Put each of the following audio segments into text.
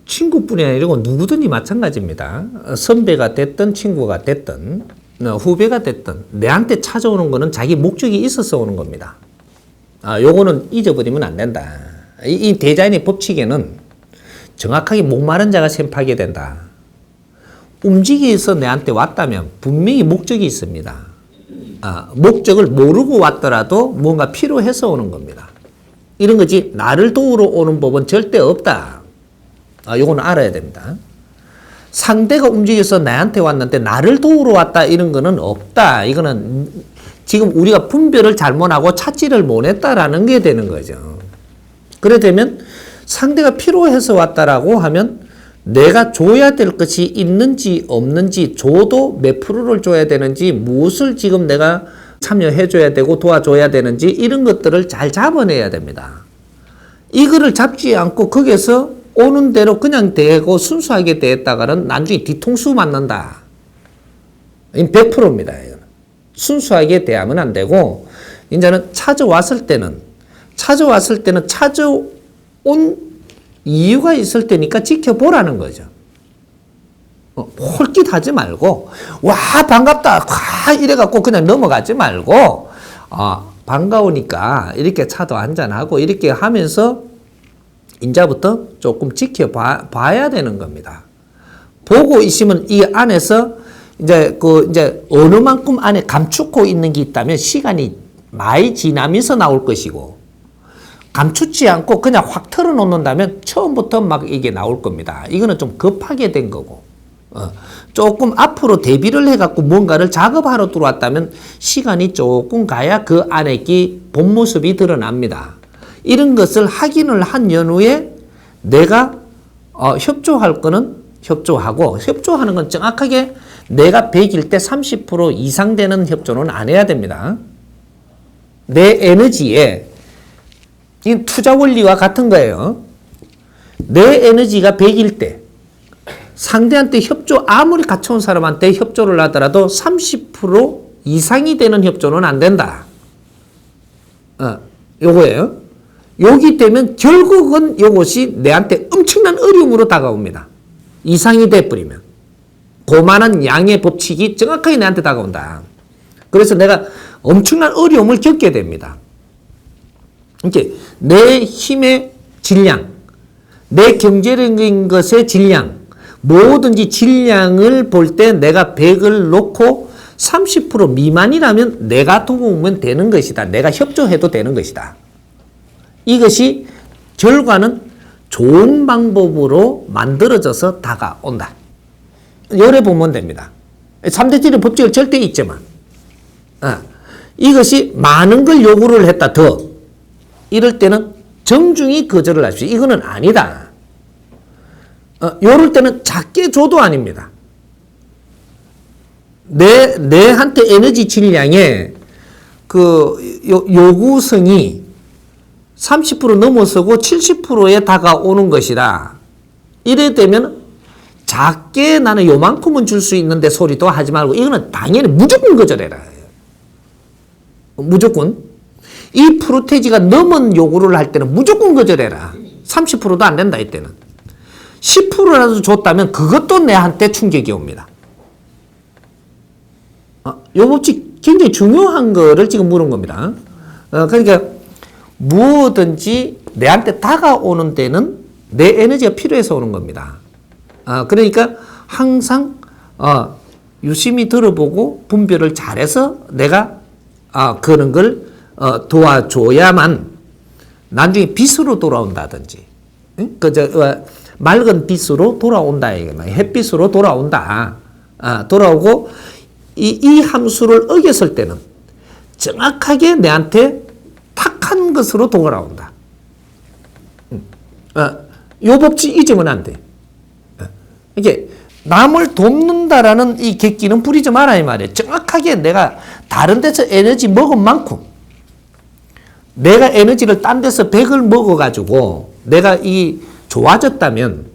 친구뿐이 아니고 누구든지 마찬가지입니다. 선배가 됐든 친구가 됐든 후배가 됐든 내한테 찾아오는 거는 자기 목적이 있어서 오는 겁니다. 요거는 잊어버리면 안 된다. 이 디자인의 법칙에는 정확하게 목마른 자가 샘파게 된다. 움직여서 내한테 왔다면 분명히 목적이 있습니다. 목적을 모르고 왔더라도 뭔가 필요해서 오는 겁니다. 이런 거지 나를 도우러 오는 법은 절대 없다. 요거는 알아야 됩니다. 상대가 움직여서 나한테 왔는데 나를 도우러 왔다 이런 거는 없다. 이거는 지금 우리가 분별을 잘못하고 찾지를 못했다라는 게 되는 거죠. 그래 되면 상대가 필요해서 왔다라고 하면 내가 줘야 될 것이 있는지 없는지, 줘도 몇 프로를 줘야 되는지, 무엇을 지금 내가 참여해 줘야 되고 도와줘야 되는지 이런 것들을 잘 잡아내야 됩니다. 이거를 잡지 않고 거기에서 오는 대로 그냥 대고 순수하게 대했다가는 나중에 뒤통수 맞는다. 100%입니다. 이거는. 순수하게 대하면 안 되고 이제는 찾아왔을 때는 찾아온 이유가 있을 테니까 지켜보라는 거죠. 홀깃하지 말고 와 반갑다 이래갖고 그냥 넘어가지 말고 반가우니까 이렇게 차도 한잔하고 이렇게 하면서 인자부터 조금 지켜봐야 되는 겁니다. 보고 있으면 이 안에서 이제 어느 만큼 안에 감추고 있는 게 있다면 시간이 많이 지나면서 나올 것이고 감추지 않고 그냥 확 털어놓는다면 처음부터 막 이게 나올 겁니다. 이거는 좀 급하게 된 거고 조금 앞으로 대비를 해갖고 뭔가를 작업하러 들어왔다면 시간이 조금 가야 그 안에 본 모습이 드러납니다. 이런 것을 확인을 한 연후에 내가 협조할 거는 협조하고 협조하는 건 정확하게 내가 100일 때 30% 이상 되는 협조는 안 해야 됩니다. 내 에너지에 이 투자 원리와 같은 거예요. 내 에너지가 100일 때 상대한테 아무리 갖춰온 사람한테 협조를 하더라도 30% 이상이 되는 협조는 안 된다. 요거예요. 여기 되면 결국은 요것이 내한테 엄청난 어려움으로 다가옵니다. 이상이 돼버리면. 그만한 양의 법칙이 정확하게 내한테 다가온다. 그래서 내가 엄청난 어려움을 겪게 됩니다. 이렇게 내 힘의 질량, 내 경제적인 것의 질량, 뭐든지 질량을 볼 때 내가 100을 놓고 30% 미만이라면 내가 도우면 되는 것이다. 내가 협조해도 되는 것이다. 이것이 결과는 좋은 방법으로 만들어져서 다가온다. 열에 보면 됩니다. 3대7의 법칙을 절대 잊지만 이것이 많은 걸 요구를 했다. 더 이럴 때는 정중히 거절을 할 수 있어요. 이거는 아니다. 요럴 때는 작게 줘도 아닙니다. 내한테 에너지 질량의 요구성이 30% 넘어서고 70%에 다가오는 것이다. 이래 되면 작게 나는 요만큼은 줄 수 있는데 소리도 하지 말고 이거는 당연히 무조건 거절해라. 무조건. 이 프로테지가 넘은 요구를 할 때는 무조건 거절해라. 30%도 안 된다 이때는. 10%라도 줬다면 그것도 내한테 충격이 옵니다. 요 법칙 굉장히 중요한 거를 지금 물은 겁니다. 그러니까 무엇든지 내한테 다가오는 데는 내 에너지가 필요해서 오는 겁니다. 그러니까 항상 유심히 들어보고 분별을 잘해서 내가 그런 걸 도와줘야만 나중에 빛으로 돌아온다든지 맑은 빛으로 돌아온다. 햇빛으로 돌아온다. 돌아오고 이 함수를 어겼을 때는 정확하게 내한테 탁한 것으로 돌아온다. 요 법칙 잊으면 안 돼. 이게 남을 돕는다라는 이 객기는 부리지 마라 이 말이에요. 정확하게 내가 다른 데서 에너지 먹은 만큼 내가 에너지를 딴 데서 100을 먹어가지고 내가 좋아졌다면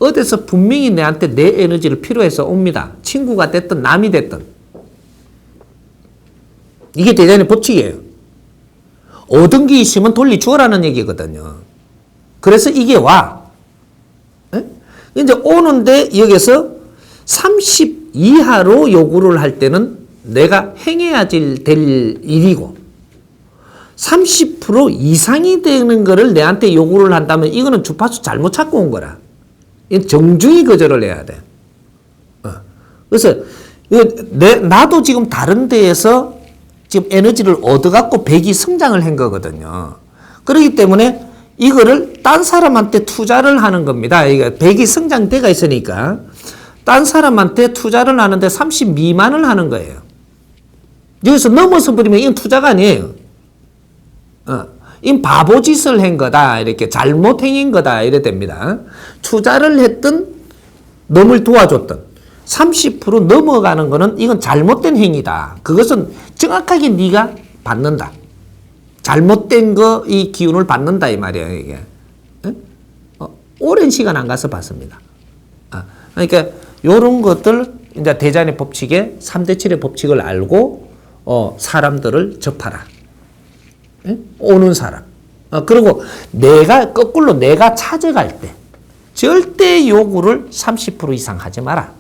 어디서 분명히 내한테 내 에너지를 필요해서 옵니다. 친구가 됐든 남이 됐든. 이게 대단히 법칙이에요. 얻은 게 있으면 돌려주어라는 얘기거든요. 그래서 이게 와. 이제 오는데 여기서 30 이하로 요구를 할 때는 내가 행해야 될 일이고 30% 이상이 되는 거를 내한테 요구를 한다면 이거는 주파수 잘못 찾고 온 거라. 이건 정중히 거절을 해야 돼. 그래서 나도 지금 다른 데에서 지금 에너지를 얻어갖고 백이 성장을 한 거거든요. 그렇기 때문에 이거를 딴 사람한테 투자를 하는 겁니다. 이게 백이 성장대가 있으니까 딴 사람한테 투자를 하는데 30 미만을 하는 거예요. 여기서 넘어서 버리면 이건 투자가 아니에요. 이건 바보짓을 한 거다. 이렇게 잘못 행인 거다. 이래 됩니다. 투자를 했든 넘을 도와줬든 30% 넘어가는 거는 이건 잘못된 행위다. 그것은 정확하게 네가 받는다. 잘못된 거 이 기운을 받는다 이 말이에요. 이게 오랜 시간 안 가서 봤습니다. 그러니까 이런 것들 이제 대잔의 법칙에 3대 7의 법칙을 알고 사람들을 접하라. 오는 사람. 그리고 거꾸로 내가 찾아갈 때 절대 요구를 30% 이상 하지 마라.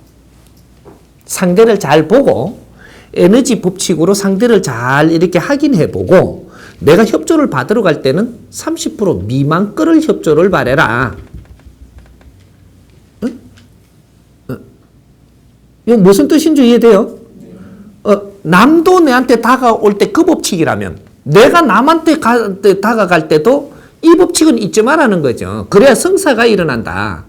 상대를 잘 보고 에너지 법칙으로 상대를 잘 이렇게 확인해 보고 내가 협조를 받으러 갈 때는 30% 미만 거를 협조를 바래라. 이거 무슨 뜻인지 이해돼요? 남도 내한테 다가올 때 그 법칙이라면 내가 남한테 다가갈 때도 이 법칙은 잊지 말라는 거죠. 그래야 성사가 일어난다.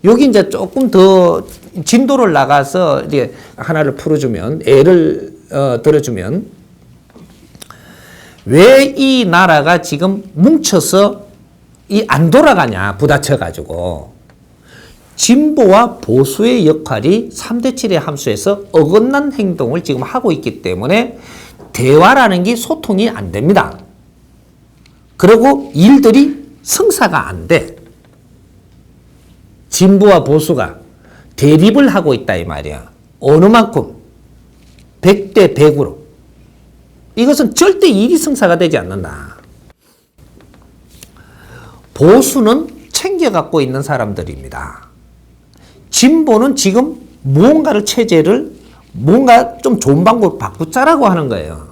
여기 이제 조금 더 진도를 나가서 이제 하나를 풀어주면, 예를 들어주면, 왜 이 나라가 지금 뭉쳐서 안 돌아가냐, 부딪혀가지고. 진보와 보수의 역할이 3대 7의 함수에서 어긋난 행동을 지금 하고 있기 때문에 대화라는 게 소통이 안 됩니다. 그리고 일들이 성사가 안 돼. 진보와 보수가 대립을 하고 있다 이 말이야. 어느 만큼? 100대 100으로. 이것은 절대 일이 성사가 되지 않는다. 보수는 챙겨갖고 있는 사람들입니다. 진보는 지금 무언가를 체제를 뭔가 좀 좋은 방법으로 바꾸자라고 하는 거예요.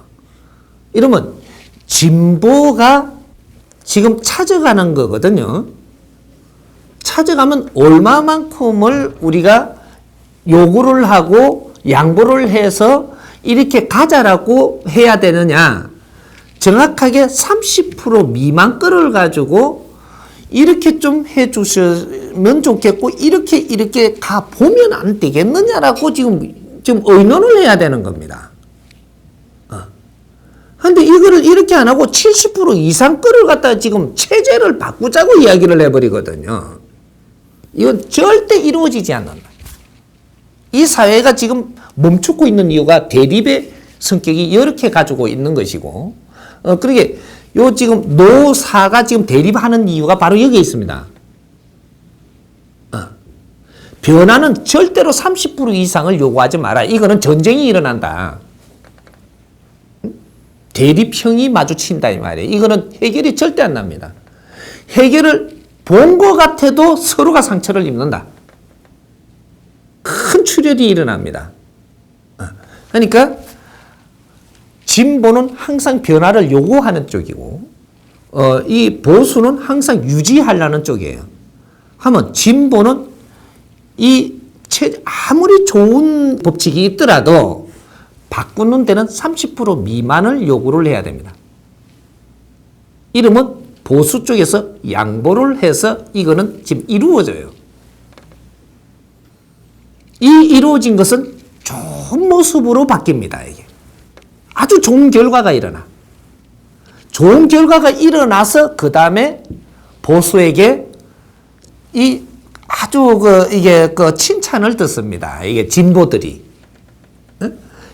이러면 진보가 지금 찾아가는 거거든요. 찾아가면 얼마만큼을 우리가 요구를 하고 양보를 해서 이렇게 가자라고 해야 되느냐. 정확하게 30% 미만 거를 가지고 이렇게 좀 해주시면 좋겠고 이렇게 가 보면 안 되겠느냐라고 지금 의논을 해야 되는 겁니다. 근데 이거를 이렇게 안 하고 70% 이상 거를 갖다 지금 체제를 바꾸자고 이야기를 해버리거든요. 이건 절대 이루어지지 않는다. 이 사회가 지금 멈추고 있는 이유가 대립의 성격이 이렇게 가지고 있는 것이고, 그러게 요 지금 노사가 지금 대립하는 이유가 바로 여기에 있습니다. 변화는 절대로 30% 이상을 요구하지 마라. 이거는 전쟁이 일어난다. 대립형이 마주친다 이 말이에요. 이거는 해결이 절대 안 납니다. 해결을 본 것 같아도 서로가 상처를 입는다. 큰 출혈이 일어납니다. 그러니까 진보는 항상 변화를 요구하는 쪽이고 이 보수는 항상 유지하려는 쪽이에요. 하면 진보는 아무리 좋은 법칙이 있더라도 바꾸는 데는 30% 미만을 요구를 해야 됩니다. 이러면 보수 쪽에서 양보를 해서 이거는 지금 이루어져요. 이 이루어진 것은 좋은 모습으로 바뀝니다. 이게 아주 좋은 결과가 일어나. 좋은 결과가 일어나서 그 다음에 보수에게 아주 이게 칭찬을 듣습니다. 이게 진보들이.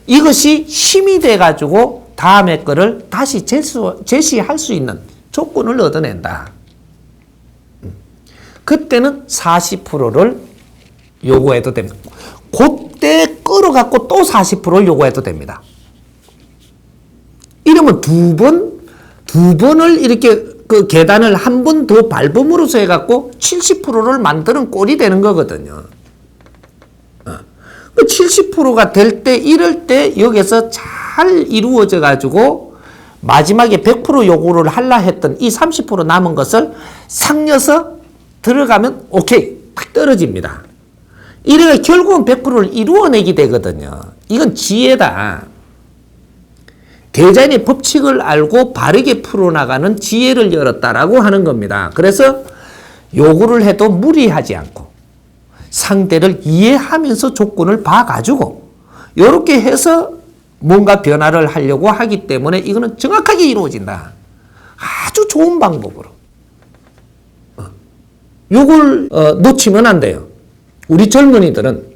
이것이 힘이 돼가지고 다음에 거를 다시 제시할 수 있는 조건을 얻어낸다. 그때는 40%를 요구해도 됩니다. 그때 끌어갖고 또 40%를 요구해도 됩니다. 이러면 두 번을 이렇게 그 계단을 한 번 더 밟음으로써 해갖고 70%를 만드는 꼴이 되는 거거든요. 그 70%가 될 때, 이럴 때 여기서 잘 이루어져 가지고 마지막에 100% 요구를 하려 했던 이 30% 남은 것을 상여서 들어가면 오케이, 딱 떨어집니다. 이래가 결국은 100%를 이루어내게 되거든요. 이건 지혜다. 대자연의 법칙을 알고 바르게 풀어나가는 지혜를 열었다라고 하는 겁니다. 그래서 요구를 해도 무리하지 않고 상대를 이해하면서 조건을 봐가지고 이렇게 해서 뭔가 변화를 하려고 하기 때문에 이거는 정확하게 이루어진다. 아주 좋은 방법으로. 요걸 놓치면 안 돼요. 우리 젊은이들은